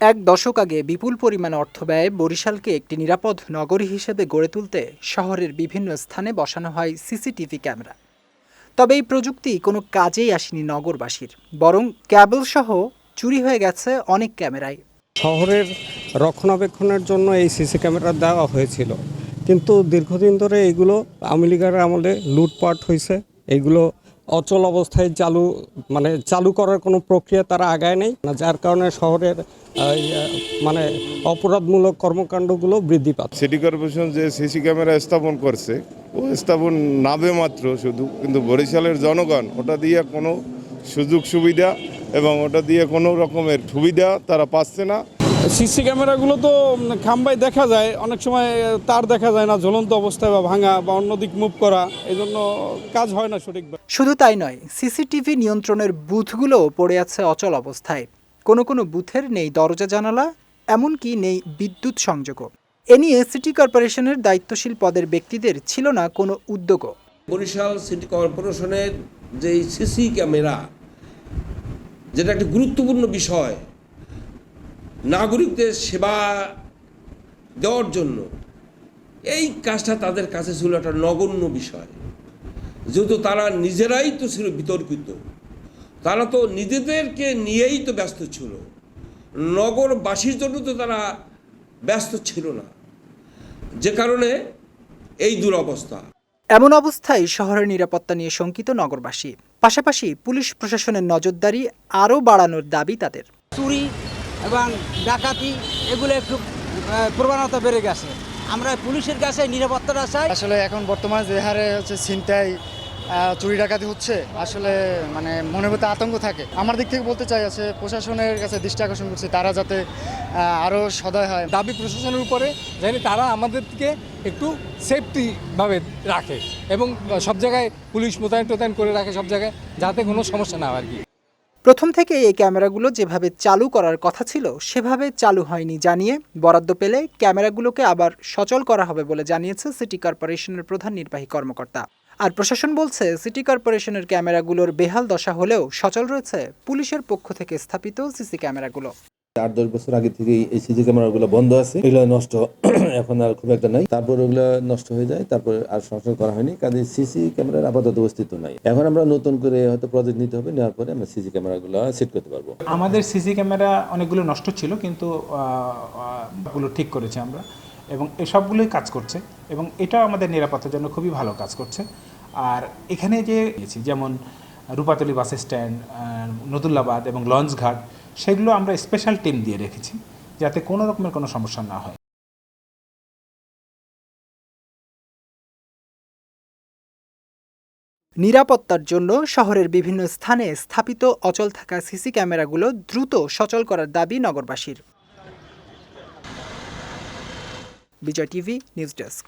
এক দশক আগে বিপুল পরিমাণ অর্থ ব্যয়ে বরিশালকে একটি নিরাপদ নগরী হিসেবে গড়ে তুলতে শহরের বিভিন্ন স্থানে বসানো হয় সিসিটিভি ক্যামেরা। তবে এই প্রযুক্তি কোনো কাজেই আসেনি নগরবাসীর, বরং কেবলসহ চুরি হয়ে গেছে অনেক ক্যামেরাই। শহরের রক্ষণাবেক্ষণের জন্য এই সিসি ক্যামেরা দেওয়া হয়েছিল, কিন্তু দীর্ঘদিন ধরে এগুলো আওয়ামী লীগের আমলে লুটপাট হয়েছে। এগুলো অচল অবস্থায় চালু করার কোনো প্রক্রিয়া তারা আগায় নেই, যার কারণে শহরের অপরাধমূলক কর্মকাণ্ডগুলো বৃদ্ধি পাচ্ছে। সিটি কর্পোরেশন যে সিসি ক্যামেরা স্থাপন করছে, ও স্থাপন নামে মাত্র শুধু, কিন্তু বরিশালের জনগণ ওটা দিয়ে কোনো সুযোগ সুবিধা এবং ওটা দিয়ে কোনো রকমের সুবিধা তারা পাচ্ছে না। সিসি ক্যামেরাগুলো তো খাম্বায় দেখা যায়, অনেক সময় তার দেখা যায় না, ঝুলন্ত অবস্থায় বা ভাঙা বা অন্যদিক মুভ করা, এই জন্য কাজ হয় না সঠিকভাবে। শুধু তাই নয়, সিসিটিভি নিয়ন্ত্রণের বুথগুলো পড়ে আছে অচল অবস্থায়। কোনো কোনো বুথের নেই দরজা জানালা, এমনকি নেই বিদ্যুৎ সংযোগও। এ নিয়ে সিটি কর্পোরেশনের দায়িত্বশীল পদের ব্যক্তিদের ছিল না কোনো উদ্যোগও। বরিশাল সিটি কর্পোরেশনের যে সিসি ক্যামেরা, যেটা একটি গুরুত্বপূর্ণ বিষয়, নাগরিকদের সেবা দেওয়ার জন্য এই কাজটা তাদের কাছে ছিল একটা নগণ্য বিষয়। যেহেতু তারা নিজেরাই তো ছিল বিতর্কিত, তারা তো নিজেদেরকে নিয়েই তো ব্যস্ত ছিল, নগরবাসীর জন্য তো তারা ব্যস্ত ছিল না, যে কারণে এই দুরবস্থা। এমন অবস্থায় শহরের নিরাপত্তা নিয়ে শঙ্কিত নগরবাসী। পাশাপাশি পুলিশ প্রশাসনের নজরদারি আরও বাড়ানোর দাবি তাদের। চুরি এবং ডাকাতি এগুলো একটু প্রবণতা বেড়ে গেছে। আমরা পুলিশের কাছে নিরাপত্তার আশায় আসলে এখন বর্তমানে যে হারে ছিনতাই চুরি ডাকাতি হচ্ছে, আসলে মনের মধ্যে আতঙ্ক থাকে। আমার দিক থেকে বলতে চাই আছে প্রশাসনের কাছে দৃষ্টি আকর্ষণ করছি, তারা যাতে আরও সদয় হয়। দাবি প্রশাসনের উপরে যেন তারা আমাদেরকে একটু সেফটিভাবে রাখে এবং সব জায়গায় পুলিশ মোতায়েন করে রাখে সব জায়গায়, যাতে কোনো সমস্যা না হয় আর কি। প্রথম থেকে এই ক্যামেরাগুলো যেভাবে চালু করার কথা ছিল সেভাবে চালু হয়নি জানিয়ে বরাদ্দ পেলে ক্যামেরাগুলোকে আবার সচল করা হবে বলে জানিয়েছে সিটি কর্পোরেশনের প্রধান নির্বাহী কর্মকর্তা। আর প্রশাসন বলছে, সিটি কর্পোরেশনের ক্যামেরাগুলোর বেহাল দশা হলেও সচল রয়েছে পুলিশের পক্ষ থেকে স্থাপিত সিসি ক্যামেরাগুলো। 8-10 বছর আগে থেকে এই সিসি ক্যামেরাগুলো বন্ধ আছে, এগুলো নষ্ট এখন আর খুব একটা নাই। তারপর ওগুলো নষ্ট হয়ে যায়, তারপর আর সংস্কার করা হয়নি, কাজে সিসি ক্যামেরার আপাতত অস্তিত্ব নাই। এখন আমরা নতুন করে হয়তো প্রজেক্ট নিতে হবে, নেওয়ার পরে আমরা সিসি ক্যামেরাগুলো সেট করতে পারবো। আমাদের সিসি ক্যামেরা অনেকগুলো নষ্ট ছিল, কিন্তু গুলো ঠিক করেছি আমরা, এবং সবগুলোই কাজ করছে, এবং এটাও আমাদের নিরাপত্তার জন্য খুবই ভালো কাজ করছে। আর এখানে যেমন রূপাতলী বাস স্ট্যান্ড, নতুল্লাবাদ এবং লঞ্চঘাট, সেগুলো আমরা স্পেশাল টিম দিয়ে রেখেছি যাতে কোনো রকমের কোনো সমস্যা না হয়। নিরাপত্তার জন্য শহরের বিভিন্ন স্থানে স্থাপিত অচল থাকা সিসি ক্যামেরাগুলো দ্রুত সচল করার দাবি নগরবাসীর। বিজয় টিভি নিউজ ডেস্ক।